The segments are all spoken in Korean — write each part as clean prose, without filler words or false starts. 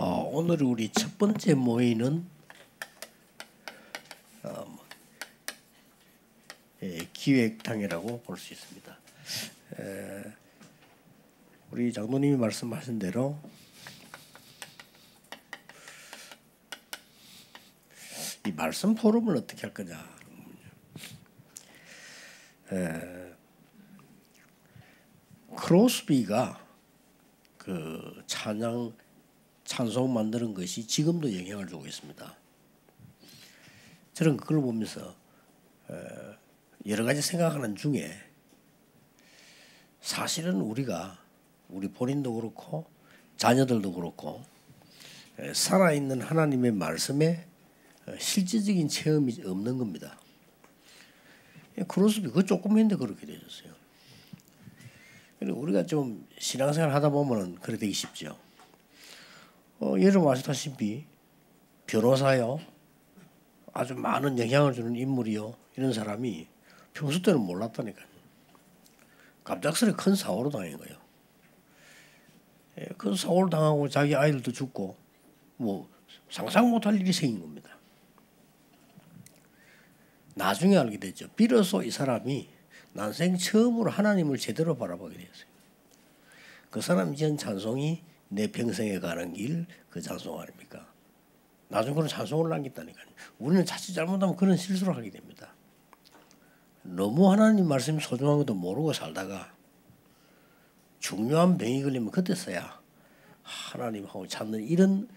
오늘 우리 첫 번째 모임은 기획탕이라고 볼 수 있습니다. 우리 장로님이 말씀하신 대로 이 말씀 포럼을 어떻게 할 거냐. 크로스비가 그 찬송 만드는 것이 지금도 영향을 주고 있습니다. 저는 그걸 보면서 여러 가지 생각하는 중에 사실은 우리 본인도 그렇고 자녀들도 그렇고 살아있는 하나님의 말씀에 실질적인 체험이 없는 겁니다. 크로스비 그 조금인데 그렇게 되었어요. 우리가 좀 신앙생활 하다 보면은 그렇게 되기 쉽죠. 여러분 아시다시피 변호사요, 아주 많은 영향을 주는 인물이요, 이런 사람이 평소 때는 몰랐다니까요. 갑작스레 큰 사고로 당한 거예요. 큰 사고를 당하고 자기 아이들도 죽고 뭐 상상 못할 일이 생긴 겁니다. 나중에 알게 됐죠. 비로소 이 사람이 난생 처음으로 하나님을 제대로 바라보게 되었어요. 그 사람이 지은 찬송이 내 평생에 가는 길 그 찬송 아닙니까? 나중에 그런 찬송을 남겼다니까요. 우리는 자칫 잘못하면 그런 실수를 하게 됩니다. 너무 하나님 말씀이 소중한 것도 모르고 살다가 중요한 병이 걸리면 그때서야 하나님하고 찾는 이런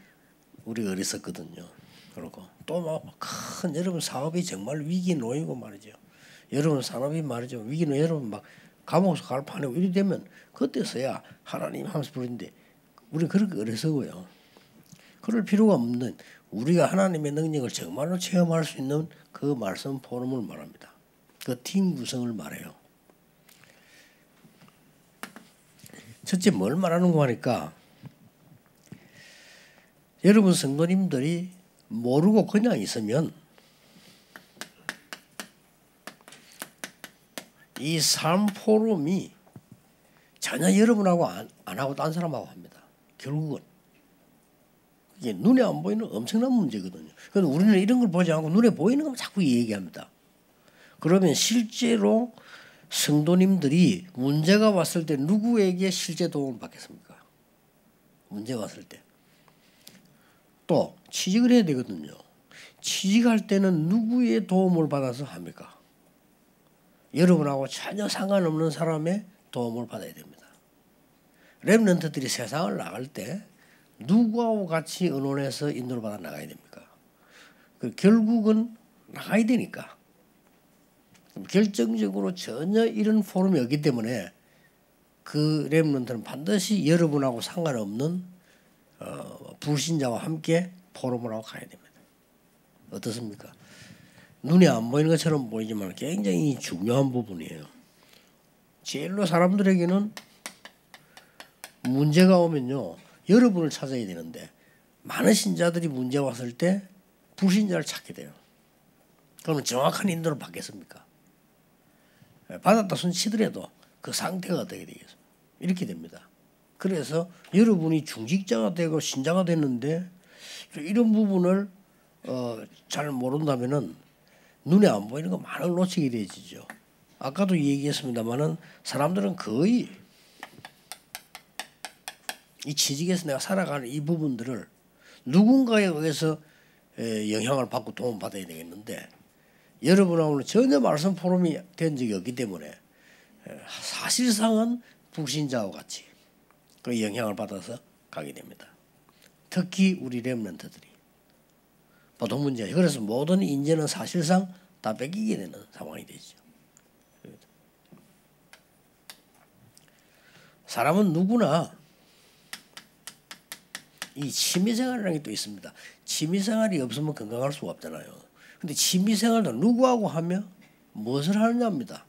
우리가 어렸었거든요. 그러고 또 막 큰 여러분 사업이 정말 위기에 놓이고 말이죠. 여러분 산업이 말이죠. 위기는 여러분 막 감옥에서 갈 판이고 이리 되면 그때서야 하나님 하면서 부르는데 우리는 그렇게 어리석어요. 그럴 필요가 없는 우리가 하나님의 능력을 정말로 체험할 수 있는 그 말씀 포럼을 말합니다. 그 팀 구성을 말해요. 첫째 뭘 말하는가 하니까 여러분 성도님들이 모르고 그냥 있으면 이 삶 포럼이 전혀 여러분하고 안 하고 딴 사람하고 합니다. 결국은 이게 눈에 안 보이는 엄청난 문제거든요. 그래서 우리는 이런 걸 보지 않고 눈에 보이는 것만 자꾸 얘기합니다. 그러면 실제로 성도님들이 문제가 왔을 때 누구에게 실제 도움을 받겠습니까? 문제 왔을 때. 또 취직을 해야 되거든요. 취직할 때는 누구의 도움을 받아서 합니까? 여러분하고 전혀 상관없는 사람의 도움을 받아야 됩니다. 렘넌트들이 세상을 나갈 때 누구하고 같이 의논해서 인도를 받아 나가야 됩니까? 결국은 나가야 되니까. 결정적으로 전혀 이런 포럼이 없기 때문에 그 렘넌트는 반드시 여러분하고 상관없는 불신자와 함께 포럼을 하고 가야 됩니다. 어떻습니까? 눈에 안 보이는 것처럼 보이지만 굉장히 중요한 부분이에요. 제일로 사람들에게는 문제가 오면요, 여러분을 찾아야 되는데 많은 신자들이 문제 왔을 때 불신자를 찾게 돼요. 그러면 정확한 인도를 받겠습니까? 받았다 손 치더라도 그 상태가 어떻게 되겠습니까? 이렇게 됩니다. 그래서 여러분이 중직자가 되고 신자가 됐는데 이런 부분을 잘 모른다면은 눈에 안 보이는 거 많은 놓치게 되지죠. 아까도 얘기했습니다만은 사람들은 거의 이 취직에서 내가 살아가는 이 부분들을 누군가에 의해서 영향을 받고 도움을 받아야 되겠는데 여러분하고는 전혀 말씀 포럼이 된 적이 없기 때문에 사실상은 불신자와 같이 그 영향을 받아서 가게 됩니다. 특히 우리 렘넌트들이 보통 문제예요. 그래서 모든 인재는 사실상 다 뺏기게 되는 상황이 되죠. 사람은 누구나 이 취미생활이라는 게 또 있습니다. 취미생활이 없으면 건강할 수가 없잖아요. 근데 취미생활도 누구하고 하며 무엇을 하느냐입니다.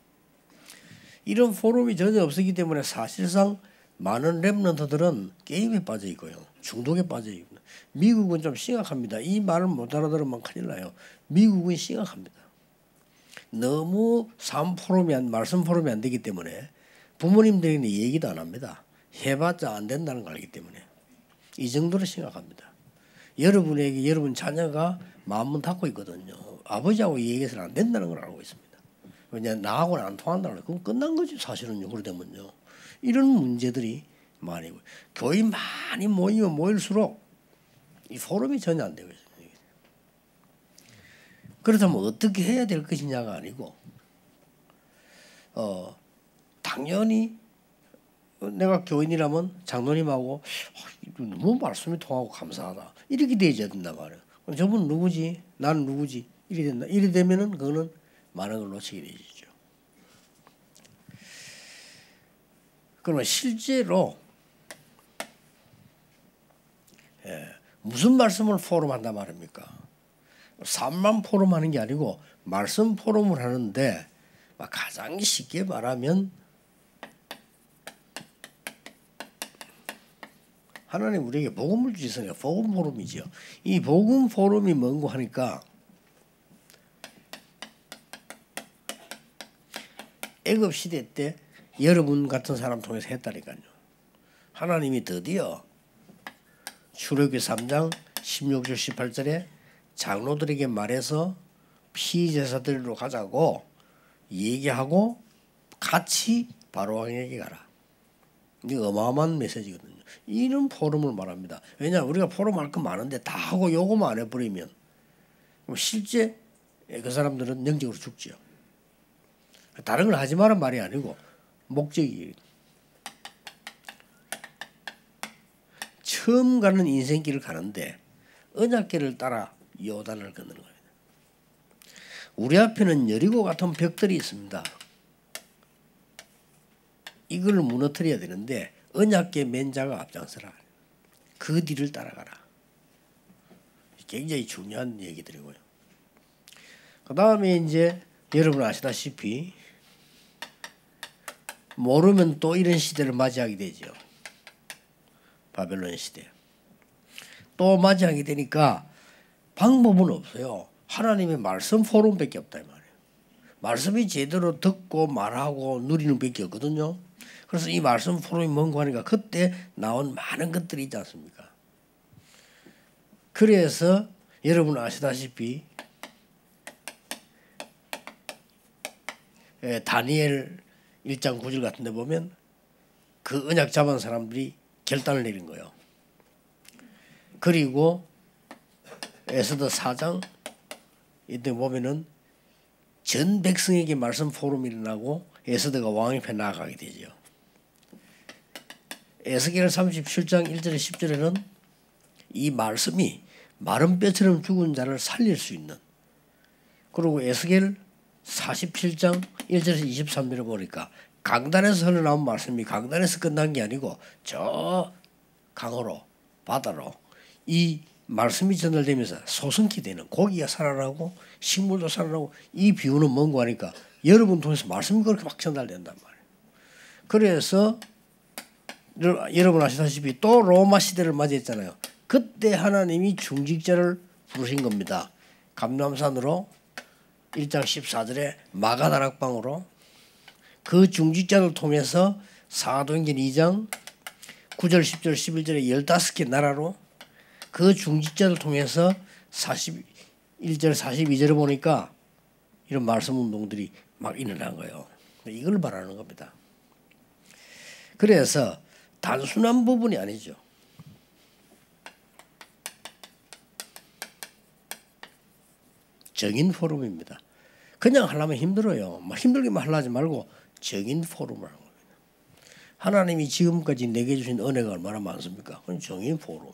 이런 포럼이 전혀 없었기 때문에 사실상 많은 렘넌트들은 게임에 빠져 있고요. 중독에 빠져 있고. 미국은 좀 심각합니다. 이 말을 못 알아들으면 큰일 나요. 미국은 심각합니다. 너무 말씀 포럼이 안 되기 때문에 부모님들에게는 얘기도 안 합니다. 해봤자 안 된다는 걸 알기 때문에 이 정도로 심각합니다. 여러분에게 여러분 자녀가 마음은 닫고 있거든요. 아버지하고 얘기해서는 안 된다는 걸 알고 있습니다. 왜냐 나하고는 안 통한다는 거. 그럼 끝난 거지 사실은요. 그러되면요. 이런 문제들이 많이 교인 많이 모이면 모일수록 이 포럼이 전혀 안 되고 있습니다. 그렇다면 어떻게 해야 될 것이냐가 아니고 당연히 내가 교인이라면 장로님하고 너무 말씀이 통하고 감사하다. 이렇게 되어야 된단 말이에요. 저분 누구지? 나는 누구지? 이래 된다. 이래 되면은 그거는 많은 걸 놓치게 되죠. 그러면 실제로 무슨 말씀을 포럼한단 말입니까? 삶만 포럼하는 게 아니고 말씀 포럼을 하는데 가장 쉽게 말하면 하나님 우리에게 복음을 주시니까 복음 포럼이죠. 이 복음 포럼이 뭔고 하니까 애굽 시대 때 여러분 같은 사람 통해서 했다니까요. 하나님이 드디어 출애굽기 3장 16절 18절에 장로들에게 말해서 피제사들로 가자고 얘기하고 같이 바로왕에게 가라. 이게 어마어마한 메시지거든요. 이런 포럼을 말합니다. 왜냐하면 우리가 포럼할 거 많은데 다 하고 요거만 안 해버리면 실제 그 사람들은 영적으로 죽죠. 다른 걸 하지 말란 말이 아니고 목적이 처음 가는 인생길을 가는데 언약길을 따라 요단을 걷는 겁니다. 우리 앞에는 여리고 같은 벽들이 있습니다. 이걸 무너뜨려야 되는데 언약계 맨자가 앞장서라. 그 뒤를 따라가라. 굉장히 중요한 얘기들이고요. 그 다음에 이제 여러분 아시다시피 모르면 또 이런 시대를 맞이하게 되죠. 바벨론 시대. 또 맞이하게 되니까 방법은 없어요. 하나님의 말씀 포럼밖에 없다 이 말이에요. 말씀이 제대로 듣고 말하고 누리는 밖에 없거든요. 그래서 이 말씀 포럼이 뭔가 하니까 그때 나온 많은 것들이 있지 않습니까? 그래서 여러분 아시다시피 다니엘 1장 9절 같은 데 보면 그 언약 잡은 사람들이 결단을 내린 거예요. 그리고 에스더 4장 이때 보면은 전 백성에게 말씀 포럼이 일어나고 에스더가 왕 앞에 나아가게 되죠. 에스겔 37장 1절에 10절에는 이 말씀이 마른 뼈처럼 죽은 자를 살릴 수 있는, 그리고 에스겔 47장 1절에서 23절을 보니까 강단에서 흘러나온 말씀이 강단에서 끝난 게 아니고 저 강으로 바다로 이 말씀이 전달되면서 소성기 되는, 고기가 살아나고 식물도 살아나고, 이 비유는 뭔고 하니까 여러분 통해서 말씀이 그렇게 막 전달된단 말이에요. 그래서 여러분 아시다시피 또 로마 시대를 맞이했잖아요. 그때 하나님이 중직자를 부르신 겁니다. 감람산으로 1장 14절에 마가다락방으로 그 중직자를 통해서 사도행전 2장 9절 10절 11절에 15개 나라로 그 중직자를 통해서 41절 42절을 보니까 이런 말씀 운동들이 막 일어난 거예요. 이걸 말하는 겁니다. 그래서 단순한 부분이 아니죠. 정인 포럼입니다. 그냥 하려면 힘들어요. 막 힘들게만 하려 하지 말고 정인 포럼을 하는 겁니다. 하나님이 지금까지 내게 주신 은혜가 얼마나 많습니까? 그건 정인 포럼.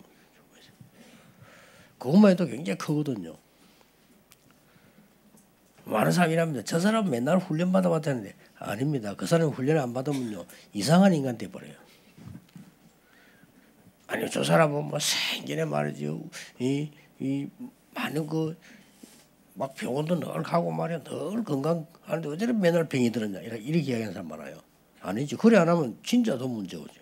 그것만 해도 굉장히 크거든요. 많은 사람이 이랍니다. 저 사람은 맨날 훈련 받아봤다는데 아닙니다. 그 사람이 훈련을 안 받으면요 이상한 인간 돼버려요. 아니요, 저 사람은 뭐 생전에 말이죠. 이 많은 막 병원도 늘 가고 말이야. 늘 건강하는데 어쩌래 맨날 병이 들었냐. 이렇게 이야기하는 사람 많아요. 아니죠. 그래 안 하면 진짜 더 문제 오죠.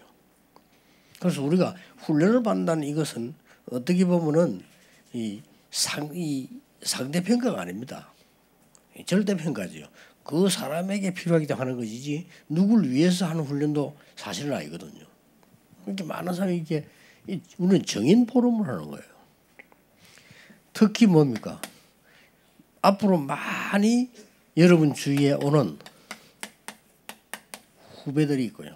그래서 우리가 훈련을 받는다는 이것은 어떻게 보면은 이 상대평가가 아닙니다. 절대평가죠. 그 사람에게 필요하기 때문에 하는 것이지 누굴 위해서 하는 훈련도 사실은 아니거든요. 이렇게 많은 사람이 이렇게 우리는 정인 포럼을 하는 거예요. 특히 뭡니까? 앞으로 많이 여러분 주위에 오는 후배들이 있고요.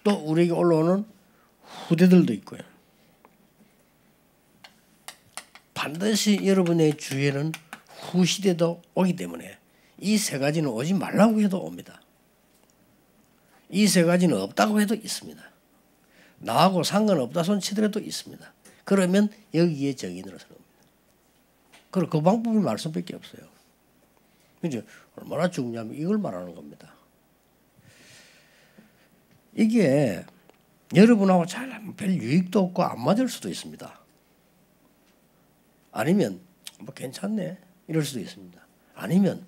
또 우리에게 올라오는 후대들도 있고요. 반드시 여러분의 주위에는 후시대도 오기 때문에 이 세 가지는 오지 말라고 해도 옵니다. 이 세 가지는 없다고 해도 있습니다. 나하고 상관없다 손치더라도 있습니다. 그러면 여기에 정인으로 서는 겁니다. 그리고 그 방법이 말씀밖에 없어요. 그죠? 얼마나 중요하면 이걸 말하는 겁니다. 이게 여러분하고 잘하면 별 유익도 없고 안 맞을 수도 있습니다. 아니면 뭐 괜찮네 이럴 수도 있습니다. 아니면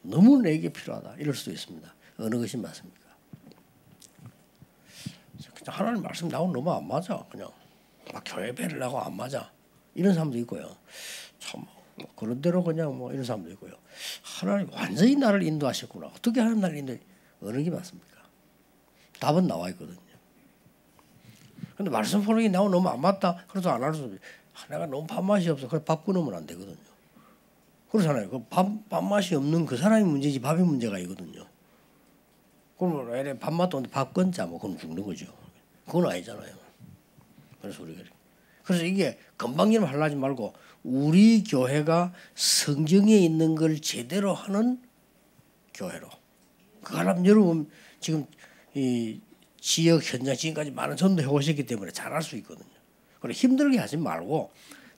너무 내게 필요하다 이럴 수도 있습니다. 어느 것이 맞습니까? 그냥 하나님 말씀 나오고 너무 안 맞아. 그냥 막 교회 배를 하고 안 맞아. 이런 사람도 있고요. 참 뭐 그런 대로 그냥 뭐 이런 사람도 있고요. 하나님 완전히 나를 인도하셨구나. 어떻게 하나님 나를 인도? 어느 게 맞습니까? 답은 나와 있거든요. 근데 말씀 포르기 나오고 너무 안 맞다. 그래도 안 할 수 없어요. 내가 너무 밥맛이 없어. 그래 밥 끊으면 안 되거든요. 그렇잖아요. 그 밥맛이 없는 그 사람이 문제지 밥이 문제가 아니거든요. 그러면 왜 밥맛도 없는데 밥 끊자 뭐 그럼 죽는 거죠. 그건 아니잖아요. 그래서 우리가 그래서 이게 금방님 하려지 말고 우리 교회가 성경에 있는 걸 제대로 하는 교회로. 그 사람 여러분 지금 이 지역 현장 지금까지 많은 전도해 오셨기 때문에 잘할 수 있거든요. 그래 힘들게 하지 말고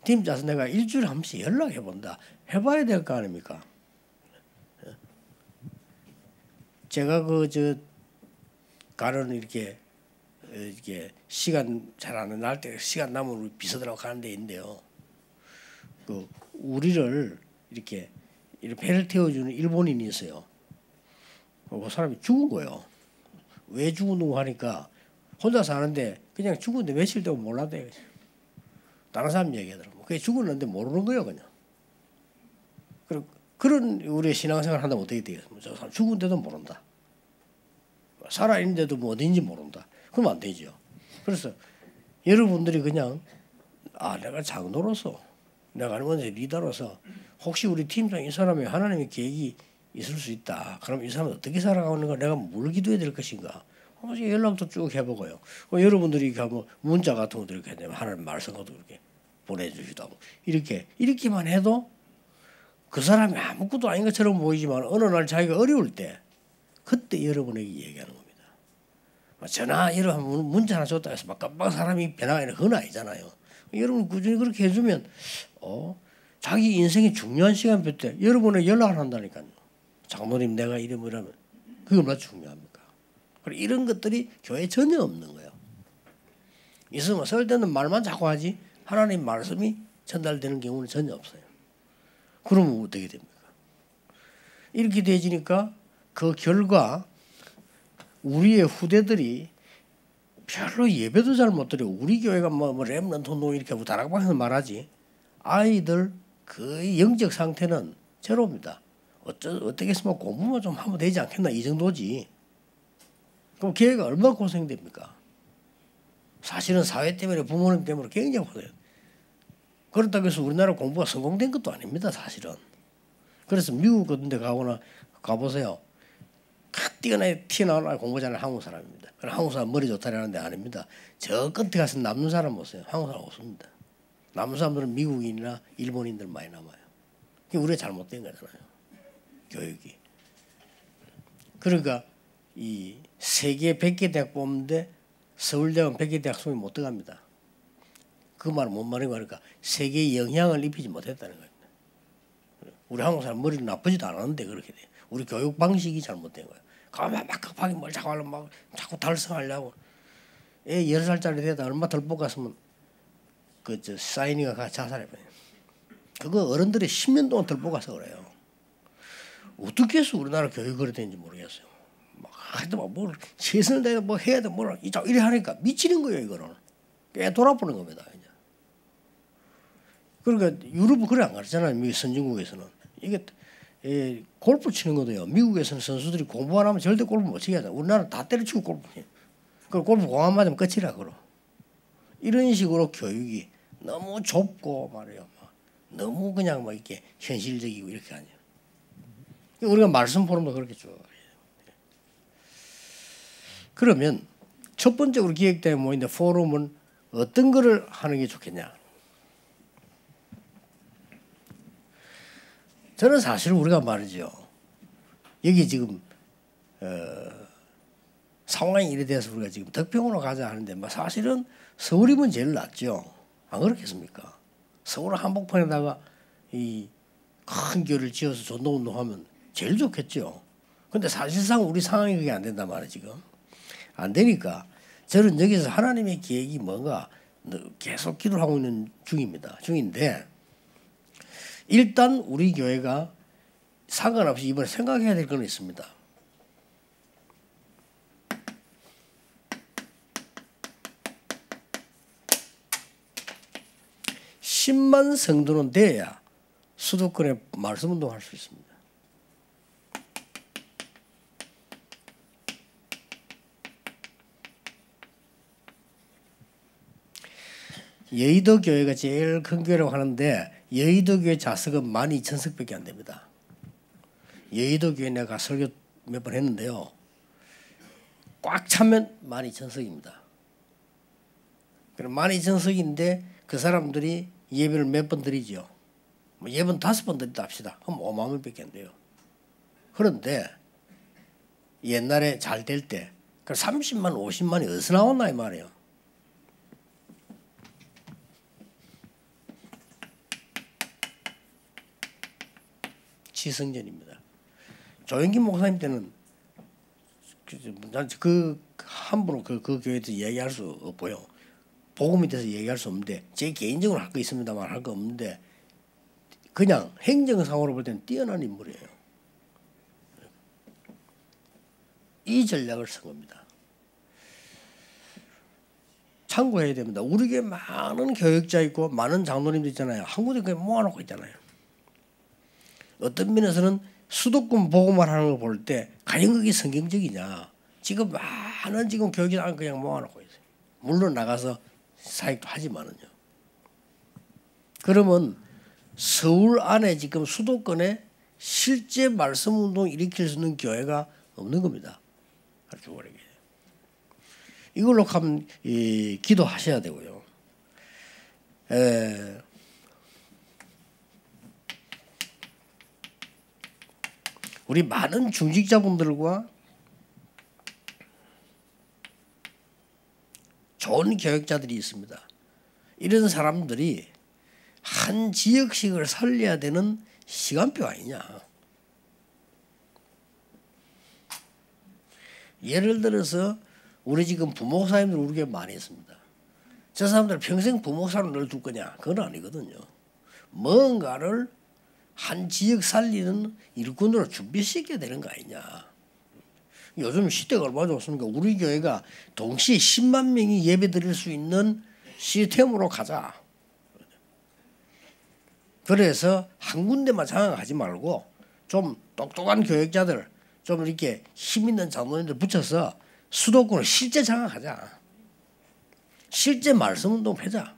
팀 짜서 내가 일주일에 한 번씩 연락해 본다. 해봐야 될 거 아닙니까? 제가 가는 이렇게 시간 잘 안 날 때 시간 남으면 우리 비서들하고 가는 데 있는데요. 그 우리를 이렇게 배를 태워주는 일본인이 있어요. 그 사람이 죽은 거예요. 왜 죽었는고 하니까 혼자 사는데 그냥 죽었는데 며칠 되고 몰랐대. 다른 사람 얘기하더라고. 그게 죽었는데 모르는 거예요, 그냥. 그런 우리의 신앙생활 한다면 어떻게 되겠습니까? 저 사람 죽은데도 모른다. 살아있는데도 뭐 어딘지 모른다. 그러면 안 되죠. 그래서 여러분들이 그냥 내가 장로로서 내가 아니면 리더로서 혹시 우리 팀장 이 사람이 하나님의 계획이 있을 수 있다. 그럼 이 사람은 어떻게 살아가는가 내가 뭘 기도해야 될 것인가. 연락도 쭉 해보고요. 여러분들이 뭐 문자 같은 것들 이렇게 되면 하나님 말씀 것도 그렇게 보내주기도 하고 이렇게만 해도 그 사람이 아무것도 아닌 것처럼 보이지만 어느 날 자기가 어려울 때 그때 여러분에게 얘기하는 겁니다. 전화 이런 문자 하나 줬다 해서 막 깜빡 사람이 변화가 그건 아니잖아요. 여러분 꾸준히 그렇게 해주면 자기 인생의 중요한 시간표 때 여러분에게 연락을 한다니까요. 장로님 내가 이러면 그게 얼마나 중요합니까? 그리고 이런 것들이 교회에 전혀 없는 거예요. 있으면 설 때는 말만 자꾸 하지 하나님 말씀이 전달되는 경우는 전혀 없어요. 그러면 어떻게 됩니까? 이렇게 되지니까 그 결과 우리의 후대들이 별로 예배도 잘 못 드려. 우리 교회가 뭐 렘넌트 운동 이렇게 하고 다락방에서 말하지. 아이들 그 영적 상태는 제로입니다. 어떻게 했으면 공부만 좀 하면 되지 않겠나 이 정도지. 그럼 교회가 얼마나 고생됩니까? 사실은 사회 때문에 부모님 때문에 굉장히 고생해요. 그렇다고 해서 우리나라 공부가 성공된 것도 아닙니다. 사실은. 그래서 미국 같은 데 가보세요. 뛰어나게 튀어나오는 공부 잘하는 한국 사람입니다. 한국 사람 머리 좋다라는데 아닙니다. 저 끝에 가서 남는 사람 보세요. 한국 사람 없습니다. 남는 사람들은 미국인이나 일본인들 많이 남아요. 그게 우리가 잘못된 거잖아요. 교육이. 그러니까 이 세계 100개 대학 뽑는데 서울대학은 100개 대학 속에 못 들어갑니다. 그 말은 뭔 말인가 하니까 세계에 영향을 입히지 못했다는 겁니다. 우리 한국 사람 머리는 나쁘지도 않았는데 그렇게 돼요. 우리 교육 방식이 잘못된 거예요. 가만 막 급하게 뭘 자꾸 하려고 막 자꾸 달성하려고. 애 10살짜리 되다 얼마 덜 뽑았으면 사인이가 자살해버려요. 그거 어른들이 10년 동안 덜 뽑아서 그래요. 어떻게 해서 우리나라 교육이 그래 되는지 모르겠어요. 막 하여튼 뭘 최선을 다해서 뭐 해야 돼 뭐라 이래 하니까 미치는 거예요 이거는. 꽤 돌아보는 겁니다. 이제. 그러니까 유럽은 그래 안 가르치잖아요. 미국 선진국에서는. 이게 골프 치는 것도요. 미국에서는 선수들이 공부 안 하면 절대 골프 못 치게 하잖아요. 우리나라는 다 때려치고 골프 해요. 그럼 골프 공안 맞으면 끝이라 그러. 이런 식으로 교육이 너무 좁고 말이에요. 너무 그냥 뭐 이렇게 현실적이고 이렇게 아니에요. 우리가 말씀 포럼도 그렇게 쭉. 그러면 첫 번째로 기획대회 모인데 포럼은 어떤 거를 하는 게 좋겠냐? 저는 사실 우리가 말이죠. 여기 지금 상황이 이래 돼서 우리가 지금 덕평으로 가자 하는데 뭐 사실은 서울이면 제일 낫죠. 안 그렇겠습니까? 서울 한복판에다가 이 큰 교를 지어서 전도운동하면 제일 좋겠죠. 근데 사실상 우리 상황이 그게 안 된단 말이에요. 지금 안 되니까 저는 여기서 하나님의 계획이 뭔가 계속 기도를 하고 있는 중인데 일단 우리 교회가 상관없이 이번에 생각해야 될 건 있습니다. (10만) 성도는 돼야 수도권에 말씀 운동할 수 있습니다. 여의도 교회가 제일 큰 교회라고 하는데 여의도 교회 좌석은 12,000석밖에 안 됩니다. 여의도 교회 내가 설교 몇 번 했는데요. 꽉 차면 12,000석입니다. 그럼 12,000석인데 그 사람들이 예배를 몇 번 드리죠. 뭐 예배는 5번 드린다 합시다. 그럼 5만 명밖에 안 돼요. 그런데 옛날에 잘 될 때 30만 50만이 어디서 나왔나 이 말이에요. 지성전입니다. 조영기 목사님 때는 그 함부로 그 교회에서 얘기할 수 없고요. 복음에 대해서 얘기할 수 없는데 제 개인적으로 할 거 있습니다만 할 거 없는데 그냥 행정상으로 볼 때는 뛰어난 인물이에요. 이 전략을 쓴 겁니다. 참고해야 됩니다. 우리 교회 많은 교역자 있고 많은 장로님들 있잖아요. 한 군데 그냥 모아놓고 있잖아요. 어떤 면에서는 수도권 복음을 하는 걸 볼 때 과연 그게 성경적이냐. 지금 많은 지금 교역자 그냥 모아놓고 있어요. 물론 나가서 사역도 하지만은요. 그러면 서울 안에 지금 수도권에 실제 말씀 운동 일으킬 수 있는 교회가 없는 겁니다. 그렇게 보는 게. 이걸로 가면 기도하셔야 되고요. 우리 많은 중직자분들과 좋은 교역자들이 있습니다. 이런 사람들이 한 지역씩을 살려야 되는 시간표 아니냐. 예를 들어서 우리 지금 부목사님들 우리 교회 많이 있습니다. 저 사람들 평생 부목사로 널둘 거냐? 그건 아니거든요. 뭔가를 한 지역 살리는 일꾼으로 준비시켜야 되는 거 아니냐. 요즘 시대가 얼마나 좋습니까? 우리 교회가 동시에 10만 명이 예배 드릴 수 있는 시스템으로 가자. 그래서 한 군데만 장악하지 말고 좀 똑똑한 교역자들, 좀 이렇게 힘 있는 장로님들 붙여서 수도권을 실제 장악하자. 실제 말씀운동 펴자.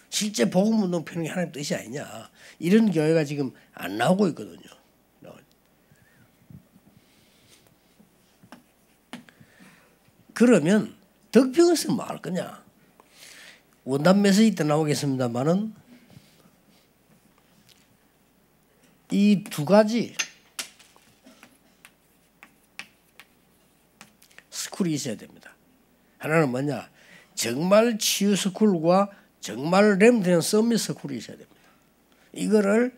실제 복음운동 펴는 게 하나님 뜻이 아니냐. 이런 교회가 지금 안 나오고 있거든요. 그러면 덕평에서 뭐 할 거냐. 원단 메시지 때 나오겠습니다만은 이 두 가지 스쿨이 있어야 됩니다. 하나는 뭐냐. 정말 치유 스쿨과 정말 렘되는 서밋 스쿨이 있어야 됩니다. 이거를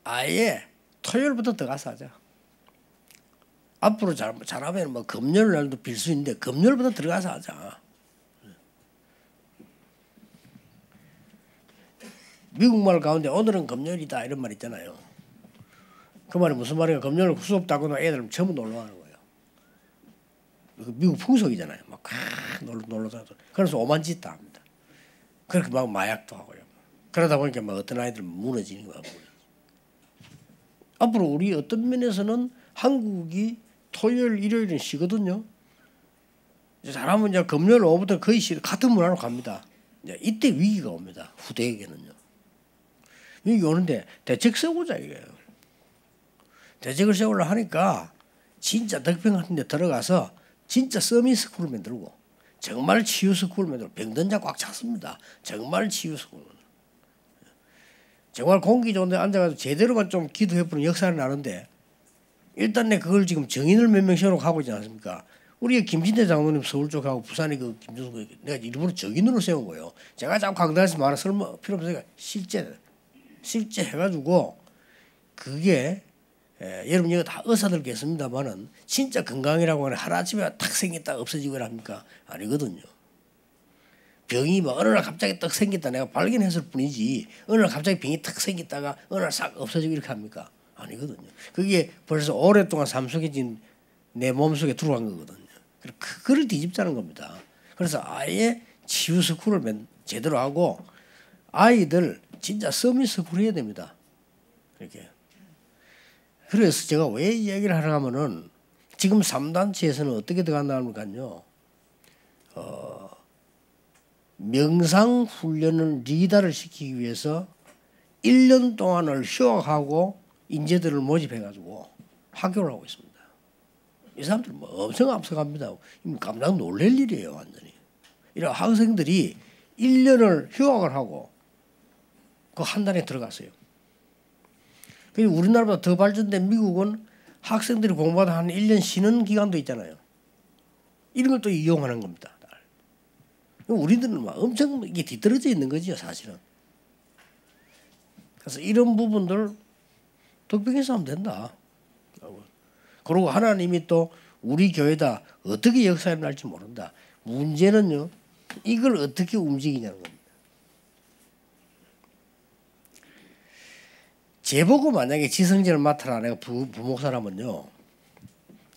아예 토요일부터 들어가서 하자. 앞으로 잘하면 뭐 금요일 날도 빌 수 있는데 금요일부터 들어가서 하자. 미국말 가운데 오늘은 금요일이다 이런 말 있잖아요. 그 말이 무슨 말이야? 금요일 수업 따고는 애들 전부 놀러 가는 거예요. 미국 풍속이잖아요. 막 놀러 가서 그래서 오만짓다 합니다. 그렇게 막 마약도 하고요. 그러다 보니까 막 어떤 아이들은 무너지는 거야. 앞으로 우리 어떤 면에서는 한국이 토요일, 일요일은 쉬거든요. 잘하면 이제 금요일 오후부터 거의 같은 문화로 갑니다. 이때 위기가 옵니다. 후대에게는요. 위기 오는데 대책 세우자 이거예요. 대책을 세우려 하니까 진짜 덕평 같은 데 들어가서 진짜 서밋 스쿨을 만들고 정말 치유 스쿨을 만들고 병든자 꽉 찼습니다. 정말 치유 스쿨. 정말 공기 좋은 데 앉아가지고 제대로만 좀 기도해보는 역사를 나는데 일단 내 그걸 지금 정인을 몇 명 세우고 가고 있지 않습니까? 우리 김진태 장로님 서울 쪽하고 부산에 그 김준수 내가 일부러 정인으로 세운 거예요. 제가 자꾸 강단에서 말하 설마 필요 없으니까 실제 해가지고 그게 여러분 이거 다 의사들 계십니다만은 진짜 건강이라고 하는 하루아침에 탁 생겼다 없어지거나 합니까? 아니거든요. 병이 뭐 어느 날 갑자기 떡 생겼다 내가 발견했을 뿐이지 어느 날 갑자기 병이 탁 생겼다가 어느 날 싹 없어지고 이렇게 합니까? 아니거든요. 그게 벌써 오랫동안 삶 속에 내 몸속에 들어간 거거든요. 그걸 뒤집자는 겁니다. 그래서 아예 치유 스쿨을 제대로 하고 아이들 진짜 서밋 스쿨 해야 됩니다. 이렇게. 그래서 제가 왜 이야기를 하려 하면은 지금 3단체에서는 어떻게 들어간다 하니까요. 명상 훈련을 리더를 시키기 위해서 1년 동안을 휴학하고 인재들을 모집해가지고 학교를 하고 있습니다. 이 사람들 뭐 엄청 앞서갑니다. 깜짝 놀랄 일이에요, 완전히. 이런 학생들이 1년을 휴학을 하고 그 한 달에 들어갔어요. 우리나라보다 더 발전된 미국은 학생들이 공부하다 한 1년 쉬는 기간도 있잖아요. 이런 걸 또 이용하는 겁니다. 우리들은 막 엄청 이게 뒤떨어져 있는 거죠, 사실은. 그래서 이런 부분들 덕평에서 하면 된다. 그리고 하나님이 또 우리 교회다 어떻게 역사에 날지 모른다. 문제는요, 이걸 어떻게 움직이냐는 겁니다. 제보고 만약에 지성전을 맡아라 내가 부목사라면요,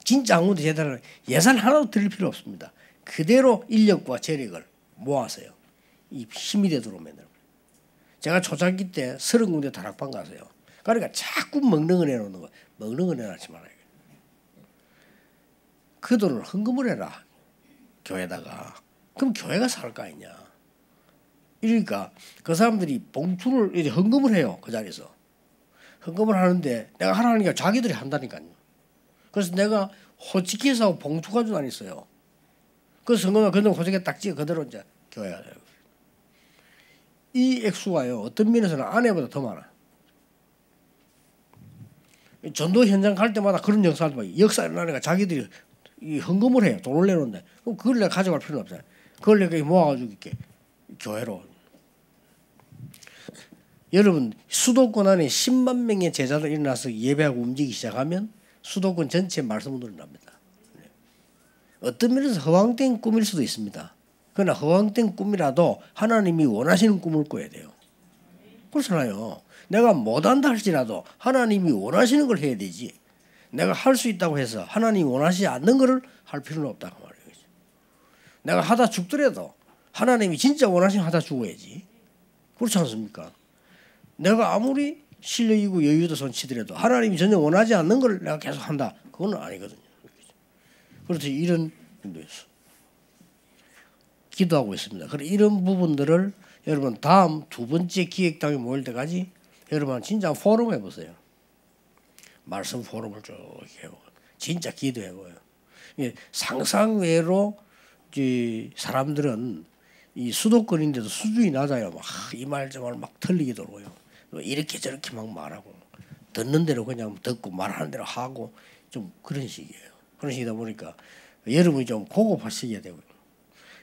진짜 아무도 제대로 예산 하나도 드릴 필요 없습니다. 그대로 인력과 재력을 모아서요. 이 힘이 되도록 만들어요. 제가 초창기 때 30군데 다락방 가서요. 그러니까 자꾸 먹는 거 내놓는 거. 먹는 거 내놓지 말아요. 그 돈을 헌금을 해라. 교회다가. 그럼 교회가 살 거 아니냐. 이러니까 그 사람들이 봉투를 이제 헌금을 해요. 그 자리에서. 헌금을 하는데 내가 하라니까 자기들이 한다니까요. 그래서 내가 호치키에서 봉투 가지고 다녔어요. 그래서 헌금을 그대로 호치키에 딱 찍어 그대로 이제 교회에 가요. 이 액수가요. 어떤 면에서는 아내보다 더 많아. 전도 현장 갈 때마다 그런 역사를 봐요. 역사 일어나니까 자기들이 이 헌금을 해요. 돈을 내놓는데 그럼 그걸 내가 가져갈 필요는 없잖아요. 그걸 내가 모아가지고 이렇게 교회로. 여러분 수도권 안에 10만 명의 제자들 일어나서 예배하고 움직이기 시작하면 수도권 전체에 말씀을 늘어납니다. 어떤 면에서 허황된 꿈일 수도 있습니다. 그러나 허황된 꿈이라도 하나님이 원하시는 꿈을 꿔야 돼요. 그렇잖아요. 내가 못한다 할지라도 하나님이 원하시는 걸 해야 되지. 내가 할 수 있다고 해서 하나님이 원하시지 않는 것을 할 필요는 없다고 말이에요. 내가 하다 죽더라도 하나님이 진짜 원하시면 하다 죽어야지. 그렇지 않습니까? 내가 아무리 실력이고 여유도 손치더라도 하나님이 전혀 원하지 않는 걸 내가 계속 한다. 그건 아니거든요. 그래서 이런 정도였어. 기도하고 있습니다. 그래 이런 부분들을 여러분 다음 두 번째 기획당이 모일 때까지 여러분 진짜 포럼 해보세요. 말씀 포럼을 쭉 해보고 진짜 기도해보요. 상상외로 사람들은 이 수도권인데도 수준이 낮아요. 이 말 저 말 막 틀리게 들어요. 이렇게 저렇게 막 말하고 듣는 대로 그냥 듣고 말하는 대로 하고 좀 그런 식이에요. 그런 식이다 보니까 여러분이 좀 고급화시켜야 되고요.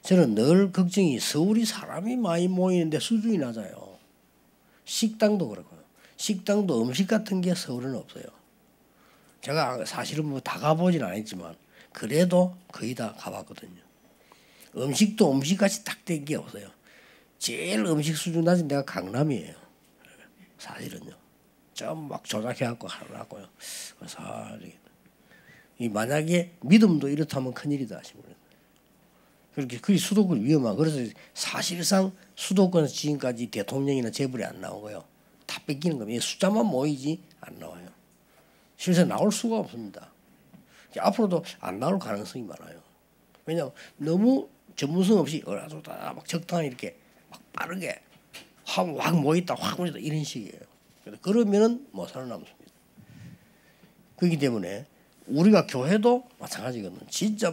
저는 늘 걱정이 서울이 사람이 많이 모이는데 수준이 낮아요. 식당도 그렇고요. 식당도 음식 같은 게 서울은 없어요. 제가 사실은 뭐 다 가보진 않았지만 그래도 거의 다 가봤거든요. 음식도 음식같이 딱 된 게 없어요. 제일 음식 수준 낮은 데가 강남이에요. 사실은요. 좀 막 조작해갖고 하라고요. 그래서 만약에 믿음도 이렇다면 큰일이다 하시면 그렇게 그 수도권 위험하고 그래서 사실상 수도권에서 지금까지 대통령이나 재벌이 안 나오고요. 다 뺏기는 겁니다. 숫자만 모이지 안 나와요. 실제 나올 수가 없습니다. 앞으로도 안 나올 가능성이 많아요. 왜냐하면 너무 전문성 없이 아주 다 막 적당히 이렇게 막 빠르게 확 모였다 확 모였다 이런 식이에요. 그러면은 못 살아남습니다. 그렇기 때문에 우리가 교회도 마찬가지거든요. 진짜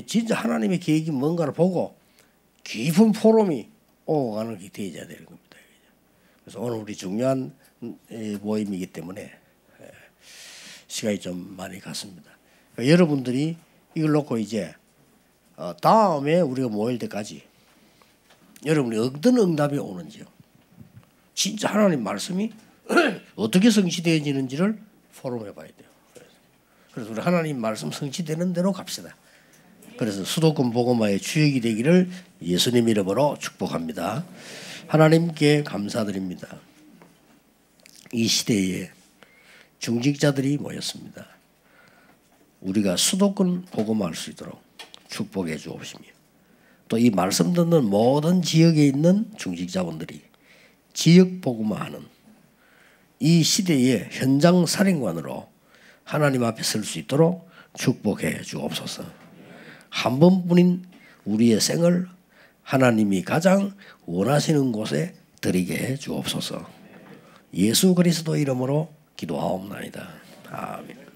진짜 하나님의 계획이 뭔가를 보고 깊은 포럼이 오고 가는 게 되어야 되는 겁니다. 그래서 오늘 우리 중요한 모임이기 때문에 시간이 좀 많이 갔습니다. 그러니까 여러분들이 이걸 놓고 이제 다음에 우리가 모일 때까지 여러분이 어떤 응답이 오는지요. 진짜 하나님 말씀이 어떻게 성취되어지는지를 포럼해 봐야 돼요. 그래서 우리 하나님 말씀 성취되는 대로 갑시다. 그래서 수도권 복음화의 주역이 되기를 예수님 이름으로 축복합니다. 하나님께 감사드립니다. 이 시대에 중직자들이 모였습니다. 우리가 수도권 복음화할 수 있도록 축복해 주옵시며 또 이 말씀 듣는 모든 지역에 있는 중직자분들이 지역 복음화하는 이 시대의 현장 사령관으로 하나님 앞에 설 수 있도록 축복해 주옵소서. 한 번뿐인 우리의 생을 하나님이 가장 원하시는 곳에 드리게 해 주옵소서. 예수 그리스도 이름으로 기도하옵나이다. 아멘.